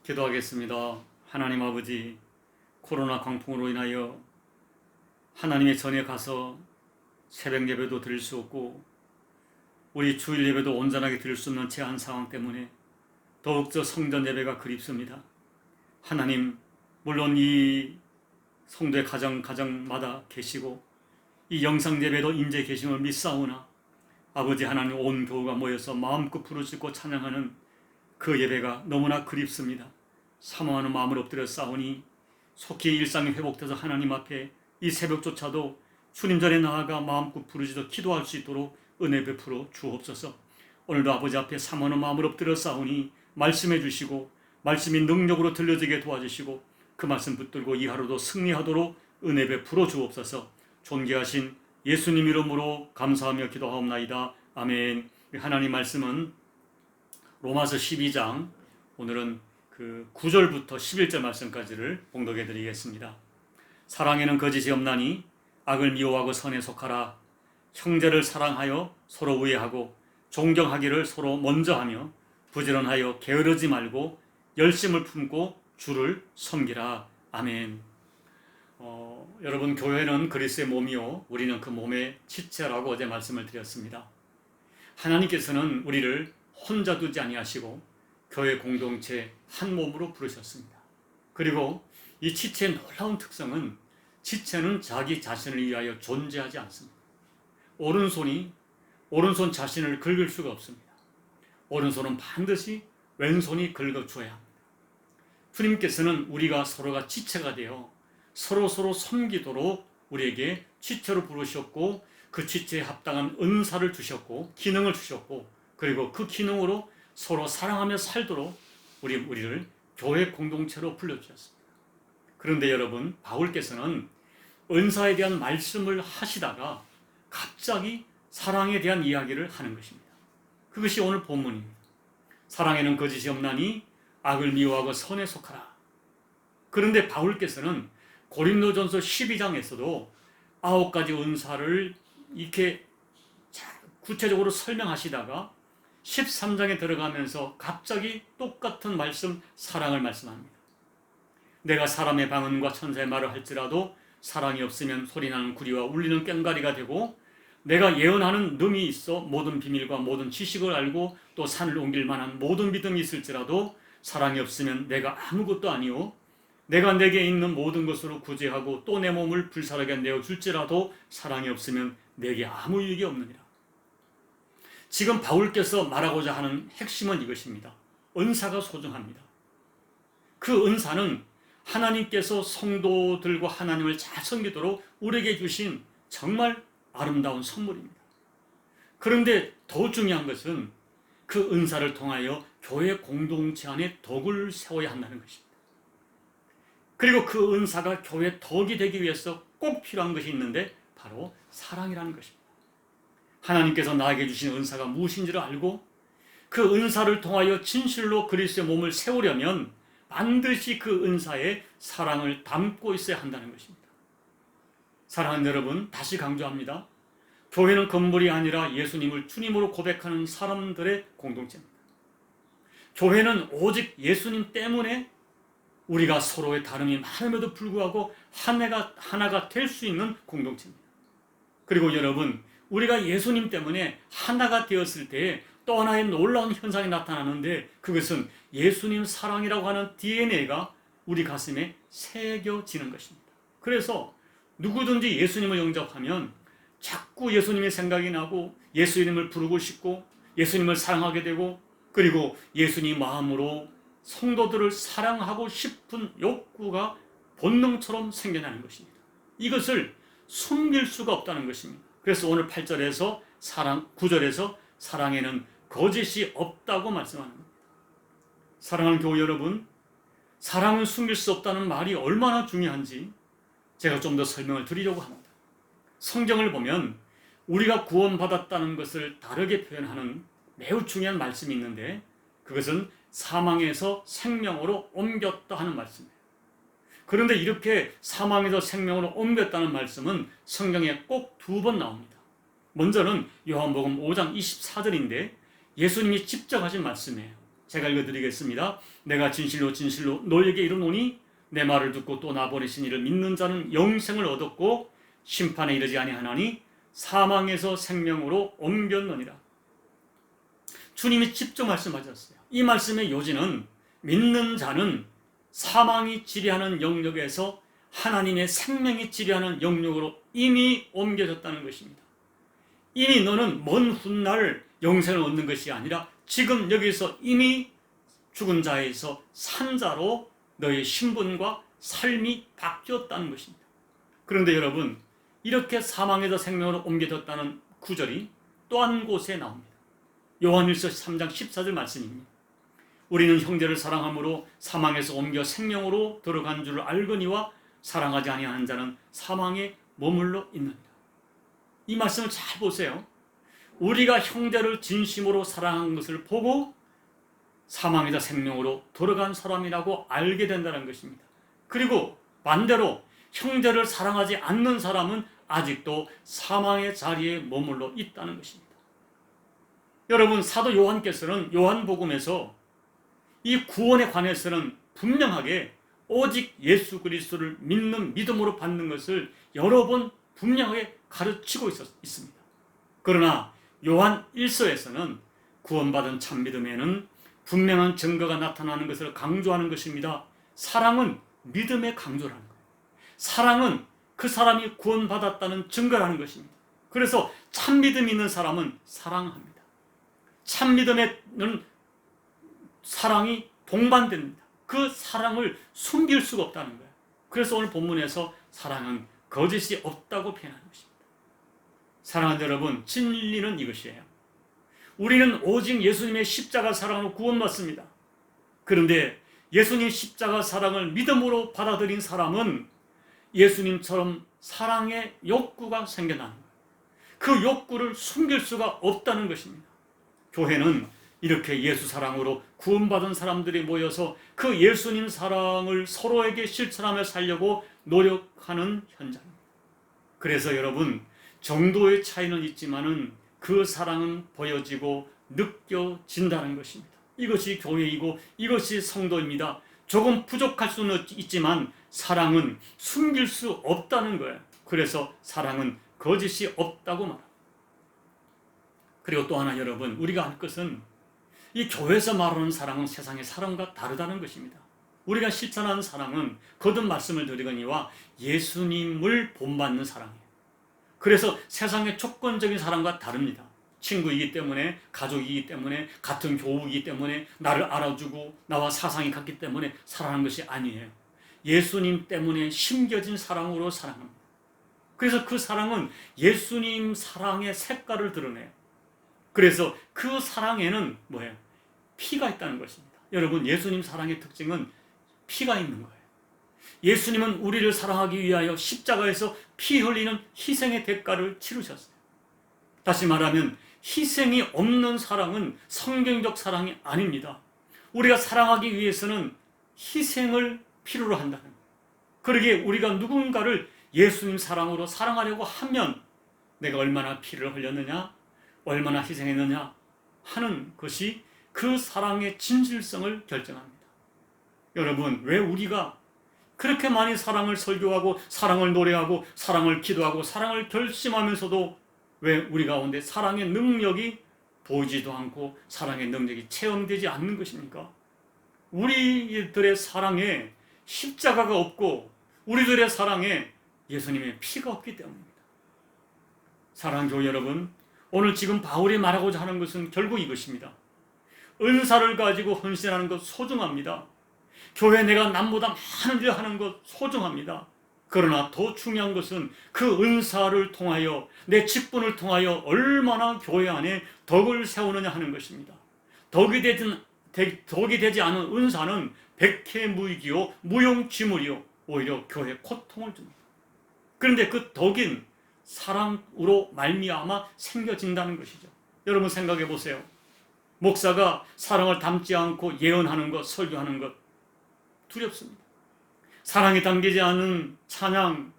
기도하겠습니다. 하나님 아버지, 코로나 광풍으로 인하여 하나님의 전에 가서 새벽 예배도 드릴 수 없고 우리 주일 예배도 온전하게 드릴 수 없는 제한 상황 때문에 더욱더 성전 예배가 그립습니다. 하나님, 물론 이 성도의 가정마다 계시고 이 영상 예배도 임재 계심을 믿사오나 아버지 하나님, 온 교우가 모여서 마음껏 부르짖고 찬양하는 그 예배가 너무나 그립습니다. 사모하는 마음을 엎드려 싸우니 속히 일상이 회복돼서 하나님 앞에 이 새벽조차도 주님 전에 나아가 마음껏 부르짖어 기도할 수 있도록 은혜 베풀어 주옵소서. 오늘도 아버지 앞에 사모하는 마음을 엎드려 싸우니 말씀해 주시고 말씀이 능력으로 들려지게 도와주시고 그 말씀 붙들고 이 하루도 승리하도록 은혜 베풀어 주옵소서. 존귀하신 예수님 이름으로 감사하며 기도하옵나이다. 아멘. 하나님 말씀은 로마서 12장, 오늘은 그 9절부터 11절 말씀까지를 봉독해 드리겠습니다. 사랑에는 거짓이 없나니 악을 미워하고 선에 속하라. 형제를 사랑하여 서로 우애하고 존경하기를 서로 먼저 하며 부지런하여 게으르지 말고 열심을 품고 주를 섬기라. 아멘. 여러분, 교회는 그리스도의 몸이요 우리는 그 몸의 지체라고 어제 말씀을 드렸습니다. 하나님께서는 우리를 혼자 두지 아니하시고 교회 공동체 한 몸으로 부르셨습니다. 그리고 이 지체의 놀라운 특성은 지체는 자기 자신을 위하여 존재하지 않습니다. 오른손 자신을 긁을 수가 없습니다. 오른손은 반드시 왼손이 긁어줘야 합니다. 주님께서는 우리가 서로가 지체가 되어 서로 섬기도록 우리에게 지체로 부르셨고 그 지체에 합당한 은사를 주셨고 기능을 주셨고 그리고 그 기능으로 서로 사랑하며 살도록 우리를 교회 공동체로 불러주셨습니다. 그런데 여러분, 바울께서는 은사에 대한 말씀을 하시다가 갑자기 사랑에 대한 이야기를 하는 것입니다. 그것이 오늘 본문입니다. 사랑에는 거짓이 없나니 악을 미워하고 선에 속하라. 그런데 바울께서는 고린도전서 12장에서도 9가지 은사를 이렇게 구체적으로 설명하시다가 13장에 들어가면서 갑자기 똑같은 말씀, 사랑을 말씀합니다. 내가 사람의 방언과 천사의 말을 할지라도 사랑이 없으면 소리나는 구리와 울리는 꽹과리가 되고 내가 예언하는 능이 있어 모든 비밀과 모든 지식을 알고 또 산을 옮길 만한 모든 믿음이 있을지라도 사랑이 없으면 내가 아무것도 아니오 내가 내게 있는 모든 것으로 구제하고 또 내 몸을 불사르게 내어줄지라도 사랑이 없으면 내게 아무 유익이 없느니라. 지금 바울께서 말하고자 하는 핵심은 이것입니다. 은사가 소중합니다. 그 은사는 하나님께서 성도들과 하나님을 잘 섬기도록 우리에게 주신 정말 아름다운 선물입니다. 그런데 더 중요한 것은 그 은사를 통하여 교회 공동체 안에 덕을 세워야 한다는 것입니다. 그리고 그 은사가 교회 덕이 되기 위해서 꼭 필요한 것이 있는데 바로 사랑이라는 것입니다. 하나님께서 나에게 주신 은사가 무엇인지를 알고 그 은사를 통하여 진실로 그리스도의 몸을 세우려면 반드시 그 은사에 사랑을 담고 있어야 한다는 것입니다. 사랑하는 여러분, 다시 강조합니다. 교회는 건물이 아니라 예수님을 주님으로 고백하는 사람들의 공동체입니다. 교회는 오직 예수님 때문에 우리가 서로의 다름이 많음에도 불구하고 하나가 될 수 있는 공동체입니다. 그리고 여러분, 우리가 예수님 때문에 하나가 되었을 때 또 하나의 놀라운 현상이 나타나는데 그것은 예수님 사랑이라고 하는 DNA가 우리 가슴에 새겨지는 것입니다. 그래서 누구든지 예수님을 영접하면 자꾸 예수님의 생각이 나고 예수님을 부르고 싶고 예수님을 사랑하게 되고 그리고 예수님 마음으로 성도들을 사랑하고 싶은 욕구가 본능처럼 생겨나는 것입니다. 이것을 숨길 수가 없다는 것입니다. 그래서 오늘 8절에서 9절에서 사랑에는 거짓이 없다고 말씀하는 겁니다. 사랑하는 교우 여러분, 사랑은 숨길 수 없다는 말이 얼마나 중요한지 제가 좀 더 설명을 드리려고 합니다. 성경을 보면 우리가 구원받았다는 것을 다르게 표현하는 매우 중요한 말씀이 있는데 그것은 사망에서 생명으로 옮겼다 하는 말씀이에요. 그런데 이렇게 사망에서 생명으로 옮겼다는 말씀은 성경에 꼭 2번 나옵니다. 먼저는 요한복음 5장 24절인데 예수님이 직접 하신 말씀이에요. 제가 읽어드리겠습니다. 내가 진실로 진실로 너에게 이르노니 내 말을 듣고 또 나 보내신 이를 믿는 자는 영생을 얻었고 심판에 이르지 아니하나니 사망에서 생명으로 옮겼느니라. 주님이 직접 말씀하셨어요. 이 말씀의 요지는 믿는 자는 사망이 지배하는 영역에서 하나님의 생명이 지배하는 영역으로 이미 옮겨졌다는 것입니다. 이미 너는 먼 훗날 영생을 얻는 것이 아니라 지금 여기서 이미 죽은 자에서 산 자로 너의 신분과 삶이 바뀌었다는 것입니다. 그런데 여러분, 이렇게 사망에서 생명으로 옮겨졌다는 구절이 또 한 곳에 나옵니다. 요한일서 3장 14절 말씀입니다. 우리는 형제를 사랑함으로 사망에서 옮겨 생명으로 들어간 줄 알거니와 사랑하지 아니하는 자는 사망에 머물러 있느니라. 이 말씀을 잘 보세요. 우리가 형제를 진심으로 사랑한 것을 보고 사망에서 생명으로 들어간 사람이라고 알게 된다는 것입니다. 그리고 반대로 형제를 사랑하지 않는 사람은 아직도 사망의 자리에 머물러 있다는 것입니다. 여러분, 사도 요한께서는 요한복음에서 이 구원에 관해서는 분명하게 오직 예수 그리스도를 믿는 믿음으로 받는 것을 여러 번 분명하게 가르치고 있습니다. 그러나 요한 1서에서는 구원받은 참믿음에는 분명한 증거가 나타나는 것을 강조하는 것입니다. 사랑은 믿음의 강조라는 거예요. 사랑은 그 사람이 구원받았다는 증거라는 것입니다. 그래서 참믿음 있는 사람은 사랑합니다. 참믿음에는 사랑이 동반됩니다. 그 사랑을 숨길 수가 없다는 거예요. 그래서 오늘 본문에서 사랑은 거짓이 없다고 표현하는 것입니다. 사랑하는 여러분, 진리는 이것이에요. 우리는 오직 예수님의 십자가 사랑으로 구원받습니다. 그런데 예수님 십자가 사랑을 믿음으로 받아들인 사람은 예수님처럼 사랑의 욕구가 생겨나는 거예요. 그 욕구를 숨길 수가 없다는 것입니다. 교회는 이렇게 예수 사랑으로 구원받은 사람들이 모여서 그 예수님 사랑을 서로에게 실천하며 살려고 노력하는 현장입니다. 그래서 여러분, 정도의 차이는 있지만은 그 사랑은 보여지고 느껴진다는 것입니다. 이것이 교회이고 이것이 성도입니다. 조금 부족할 수는 있지만 사랑은 숨길 수 없다는 거예요. 그래서 사랑은 거짓이 없다고 말합니다. 그리고 또 하나 여러분, 우리가 알 것은 이 교회에서 말하는 사랑은 세상의 사랑과 다르다는 것입니다. 우리가 실천하는 사랑은 거듭 말씀을 드리거니와 예수님을 본받는 사랑이에요. 그래서 세상의 조건적인 사랑과 다릅니다. 친구이기 때문에, 가족이기 때문에, 같은 교우이기 때문에, 나를 알아주고 나와 사상이 같기 때문에 사랑하는 것이 아니에요. 예수님 때문에 심겨진 사랑으로 사랑합니다. 그래서 그 사랑은 예수님 사랑의 색깔을 드러내요. 그래서 그 사랑에는 뭐예요? 피가 있다는 것입니다. 여러분, 예수님 사랑의 특징은 피가 있는 거예요. 예수님은 우리를 사랑하기 위하여 십자가에서 피 흘리는 희생의 대가를 치르셨어요. 다시 말하면 희생이 없는 사랑은 성경적 사랑이 아닙니다. 우리가 사랑하기 위해서는 희생을 필요로 한다는 거예요. 그러기에 우리가 누군가를 예수님 사랑으로 사랑하려고 하면 내가 얼마나 피를 흘렸느냐, 얼마나 희생했느냐 하는 것이 그 사랑의 진실성을 결정합니다. 여러분, 왜 우리가 그렇게 많이 사랑을 설교하고 사랑을 노래하고 사랑을 기도하고 사랑을 결심하면서도 왜 우리 가운데 사랑의 능력이 보이지도 않고 사랑의 능력이 체험되지 않는 것입니까? 우리들의 사랑에 십자가가 없고 우리들의 사랑에 예수님의 피가 없기 때문입니다. 사랑하는 교회 여러분, 오늘 지금 바울이 말하고자 하는 것은 결국 이것입니다. 은사를 가지고 헌신하는 것 소중합니다. 교회 내가 남보다 많은 일 하는 것 소중합니다. 그러나 더 중요한 것은 그 은사를 통하여 내 직분을 통하여 얼마나 교회 안에 덕을 세우느냐 하는 것입니다. 덕이 되지 않은 은사는 백해무익이요 무용지물이요 오히려 교회에 고통을 줍니다. 그런데 그 덕인 사랑으로 말미암아 생겨진다는 것이죠. 여러분 생각해 보세요. 목사가 사랑을 담지 않고 예언하는 것, 설교하는 것 두렵습니다. 사랑이 담기지 않은 찬양,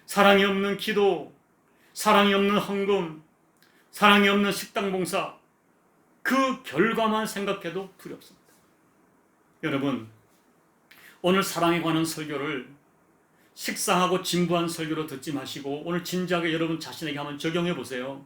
사랑이 없는 기도, 사랑이 없는 헌금, 사랑이 없는 식당 봉사, 그 그 결과만 생각해도 두렵습니다. 여러분, 오늘 사랑에 관한 설교를 식상하고 진부한 설교로 듣지 마시고 오늘 진지하게 여러분 자신에게 한번 적용해 보세요.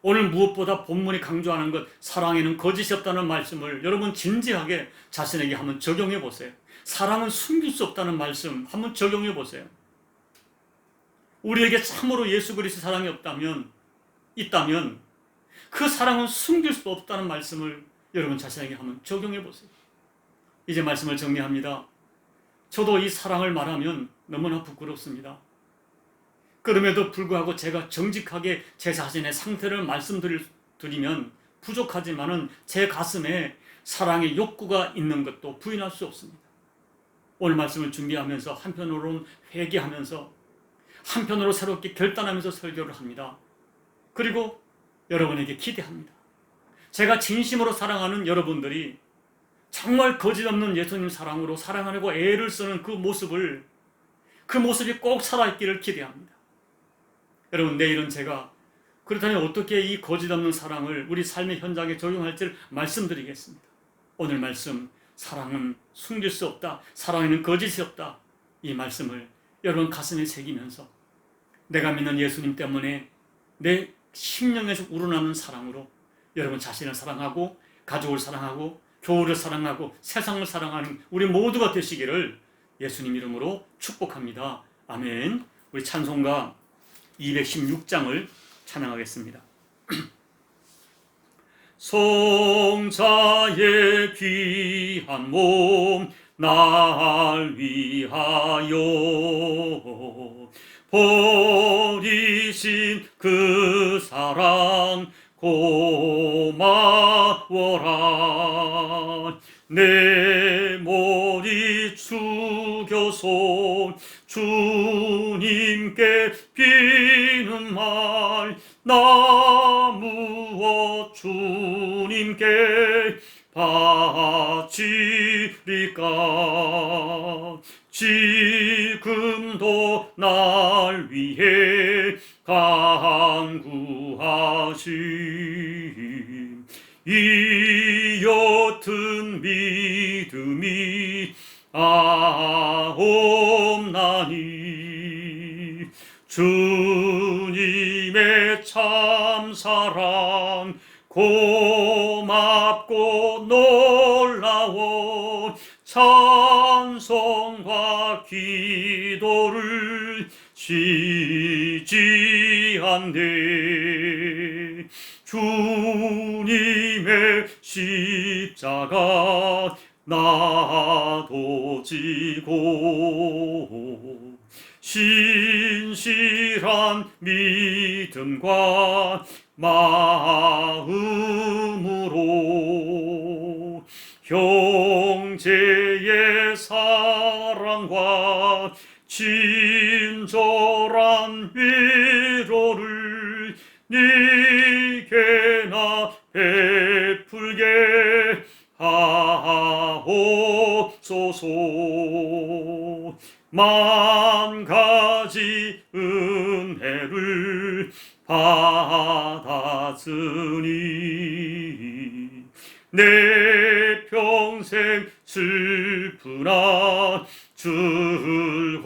오늘 무엇보다 본문이 강조하는 것, 사랑에는 거짓이 없다는 말씀을 여러분 진지하게 자신에게 한번 적용해 보세요. 사랑은 숨길 수 없다는 말씀 한번 적용해 보세요. 우리에게 참으로 예수 그리스도의 사랑이 있다면 그 사랑은 숨길 수 없다는 말씀을 여러분 자신에게 한번 적용해 보세요. 이제 말씀을 정리합니다. 저도 이 사랑을 말하면 너무나 부끄럽습니다. 그럼에도 불구하고 제가 정직하게 제 자신의 상태를 말씀드리면 부족하지만은 제 가슴에 사랑의 욕구가 있는 것도 부인할 수 없습니다. 오늘 말씀을 준비하면서 한편으로는 회개하면서 한편으로 새롭게 결단하면서 설교를 합니다. 그리고 여러분에게 기대합니다. 제가 진심으로 사랑하는 여러분들이 정말 거짓없는 예수님 사랑으로 사랑하려고 애를 쓰는 그 모습이 꼭 살아있기를 기대합니다. 여러분, 내일은 제가 그렇다면 어떻게 이 거짓없는 사랑을 우리 삶의 현장에 적용할지를 말씀드리겠습니다. 오늘 말씀, 사랑은 숨길 수 없다, 사랑에는 거짓이 없다, 이 말씀을 여러분 가슴에 새기면서 내가 믿는 예수님 때문에 내 심령에서 우러나는 사랑으로 여러분 자신을 사랑하고 가족을 사랑하고 교우를 사랑하고 세상을 사랑하는 우리 모두가 되시기를 예수님 이름으로 축복합니다. 아멘. 우리 찬송가 216장을 찬양하겠습니다. 성자의 귀한 몸 날 위하여 버리신 그 사랑 고마워라. 내 머리 숙여서 주님께 비는 말, 나 무엇 주님께 바치리까. 지금도 날 위해 간구하신 이 옅은 믿음이 없나니. 주님의 참사랑 고맙고 놀라워 찬송과 기도를 쉬지 않네. 주님의 십자가 나도 지고 신실한 믿음과 마음으로 형제의 사랑과 친절한 위로를 네게나 베풀게 하옵소서. 만 가지 은혜를 받았으니 내 평생 슬프나 즐거우나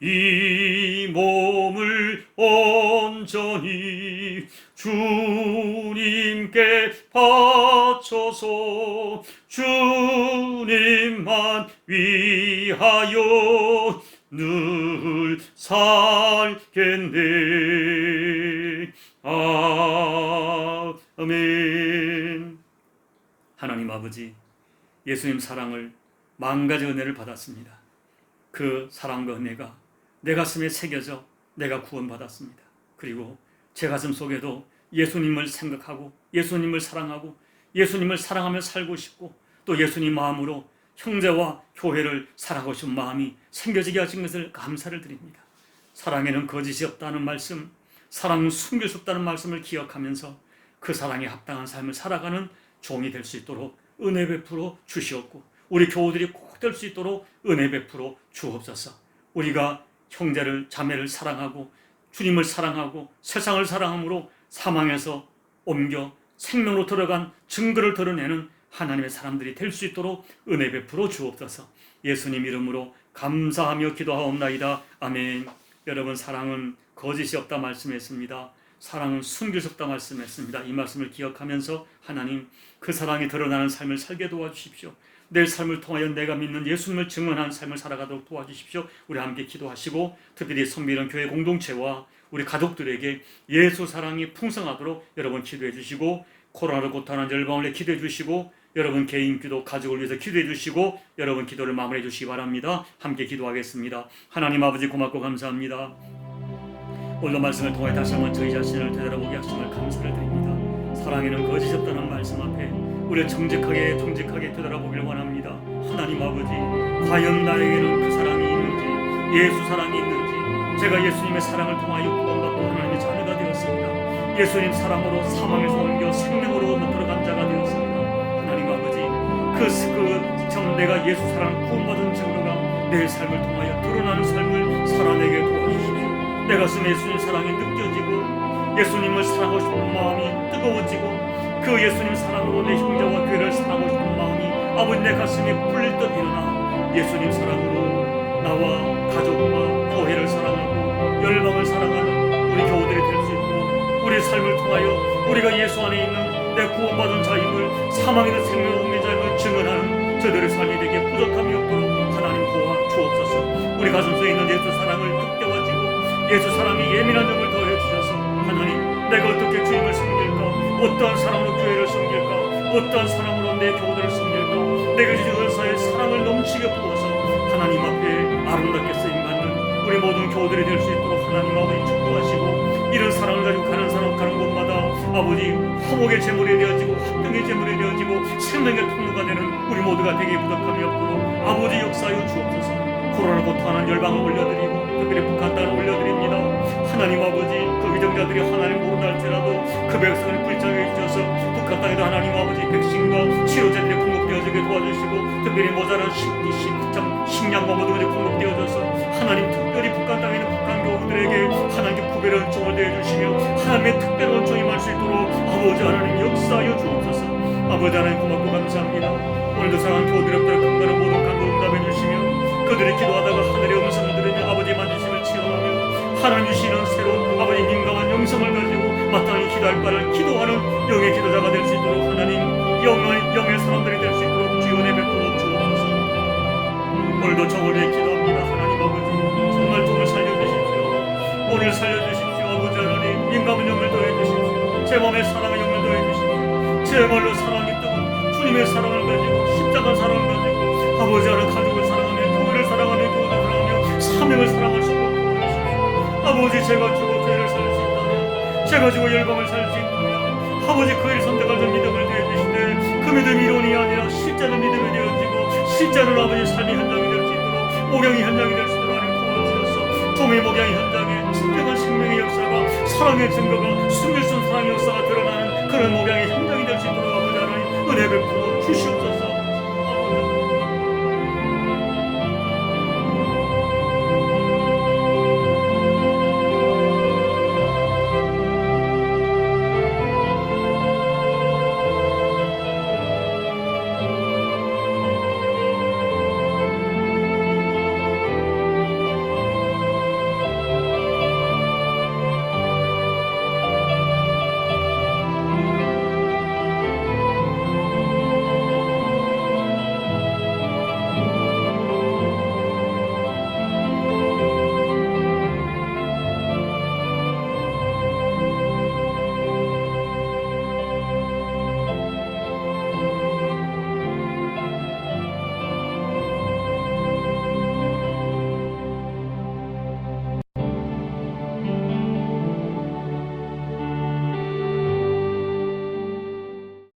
이 몸을 온전히 주님께 바쳐서 주님만 위하여 늘 살겠네. 아멘. 하나님 아버지, 예수님 사랑을 만 가지 은혜를 받았습니다. 그 사랑과 은혜가 내 가슴에 새겨져 내가 구원받았습니다. 그리고 제 가슴 속에도 예수님을 생각하고 예수님을 사랑하고 예수님을 사랑하며 살고 싶고 또 예수님 마음으로 형제와 교회를 사랑하고 싶은 마음이 생겨지게 하신 것을 감사를 드립니다. 사랑에는 거짓이 없다는 말씀, 사랑은 숨길 수 없다는 말씀을 기억하면서 그 사랑에 합당한 삶을 살아가는 종이 될 수 있도록 은혜 베풀어 주시옵고 우리 교우들이 꼭 될 수 있도록 은혜 베풀어 주옵소서. 우리가 형제를 자매를 사랑하고 주님을 사랑하고 세상을 사랑함으로 사망에서 옮겨 생명으로 들어간 증거를 드러내는 하나님의 사람들이 될 수 있도록 은혜 베풀어 주옵소서. 예수님 이름으로 감사하며 기도하옵나이다. 아멘. 여러분, 사랑은 거짓이 없다 말씀했습니다. 사랑은 숨길 수 없다 말씀했습니다. 이 말씀을 기억하면서 하나님, 그 사랑이 드러나는 삶을 살게 도와주십시오. 내 삶을 통하여 내가 믿는 예수님을 증언하는 삶을 살아가도록 도와주십시오. 우리 함께 기도하시고 특별히 섬기는 교회 공동체와 우리 가족들에게 예수 사랑이 풍성하도록 여러분 기도해 주시고, 코로나로 고통하는 열방을 위해 기도해 주시고, 여러분 개인 기도, 가족을 위해서 기도해 주시고, 여러분 기도를 마무리해 주시기 바랍니다. 함께 기도하겠습니다. 하나님 아버지, 고맙고 감사합니다. 오늘 말씀을 통해 다시 한번 저희 자신을 되돌아보게 하심을 감사를 드립니다. 사랑에는 거짓이 없다는 말씀 앞에 우리가 정직하게 되돌아보길 원합니다. 하나님 아버지, 과연 나에게는 그 사랑이 있는지, 예수 사랑이 있는지, 제가 예수님의 사랑을 통하여 구원받고 하나님의 자녀가 되었습니다. 예수님 사랑으로 사망에서 옮겨 생명으로 들어간 자가 되었습니다. 하나님 아버지, 내가 예수 사랑 구원받은 증거가 내 삶을 통하여 드러나는 삶을 살아내게 도와주십시오. 내 가슴에 예수님 사랑이 느껴지고 예수님을 사랑하고 싶은 마음이 뜨거워지고 그 예수님 사랑으로 내 형제와 교회를 사랑하고 싶은 마음이 아버지 내 가슴에 불릴 듯 일어나 예수님 사랑으로 나와 가족과 교회를 사랑하고 열방을 사랑하는 우리 교우들이 될 수 있고, 우리 삶을 통하여 우리가 예수 안에 있는 내 구원받은 자임을, 사망에서 생명을 옮긴 자임을 증언하는 저들의 삶이 되게 부족함이 없도록 하나님 도와주옵소서. 우리 가슴속에 있는 예수 사랑을 뜻대워지고 예수 사랑이 예민한 점을 더해 주셔서 하나님, 내가 어떻게 주님을 섬길까, 어떠한 사랑으로 교회를 섬길까, 어떠한 사랑으로 내 교우들을 섬길까, 내가 주신 은사의 사랑을 넘치게 부어서 하나님 앞에 아름답게 쓰임받는 우리 모든 교우들이 될 수 있도록 하나님 아버지 축복하시고, 이런 사랑을 가지고 가는 사람 가는 곳마다 아버지 화목의 제물이 되어지고 합병의 제물이 되어지고 생명의 통로가 되는 우리 모두가 되게 부족함이 없도록 아버지 역사하여 주옵소서. 코로나 고통하는 열방을 올려드리고 특별히 북한 땅을 올려드립니다. 하나님 아버지, 그 위정자들이 하나님 모른다 할지라도 그 백성을 불쌍히 주셔서 북한 땅에도 하나님 아버지 백신과 치료제들이 공급되어지게 도와주시고, 특별히 모자란 식량과 모든 것이 공급되어져서 하나님 특별히 북한 땅에 있는 북한 교우들에게 하나님께 구별한 은총을 내주시며 하나님의 특별한 은총이 임할 수 있도록 아버지 하나님 역사하여 주옵소서. 아버지 하나님 고맙고 감사합니다. 오늘도 사랑하는 교우들의 간간한 모든 간구 응답해 주시며 그들이 기도하다가 하늘의 음성을 들으며 아버지의 만지심을 체험하며 하나님 주시는 새로운 아버지 민감한 영성을 가지고 마땅히 기도할 바를 기도하는 영의 기도자가 될 수 있도록 하나님 영의 사람들이 될 수 있도록 주연의 베풀어 주옵소서. 오늘도 정을 위해 기도합니다. 하나님 아버지, 정말 정말 살려주십시오. 오늘 살려주십시오. 아버지 하나님, 민감한 영을 더해주십시오. 제 마음에 사랑의 영을 더해주십시오. 제 말로 사랑이 뜨고 주님의 사랑을 가지고 십자가 사랑을 가지고 아버지 하나님 가족을 사랑하며 교회를 사랑하며 교회를 사랑하며 사명을 사랑할 수 있도록 도와주십시오. 아버지, 제가 주고 교회를 살 수 있다면, 제가 주고 열방을 살 수 있다면 아버지 그 일 선택할 수 믿음을 더해주시되, 그 믿음이 이론이 아니라 실제로 믿음이 되어지고 실제로 아버지 삶의 현장이 될 수 있도록, 목양의 현장이 될 수 있도록 하나님 도와주셔서 종의 목양의 현장에 진정한 생명의 역사가, 사랑의 증거가, 숨길 수 없는 사랑의 역사가 드러나는 그런 목양의 현장이 될 수 있도록 아버지 하나님 은혜 베풀어 주시옵소서.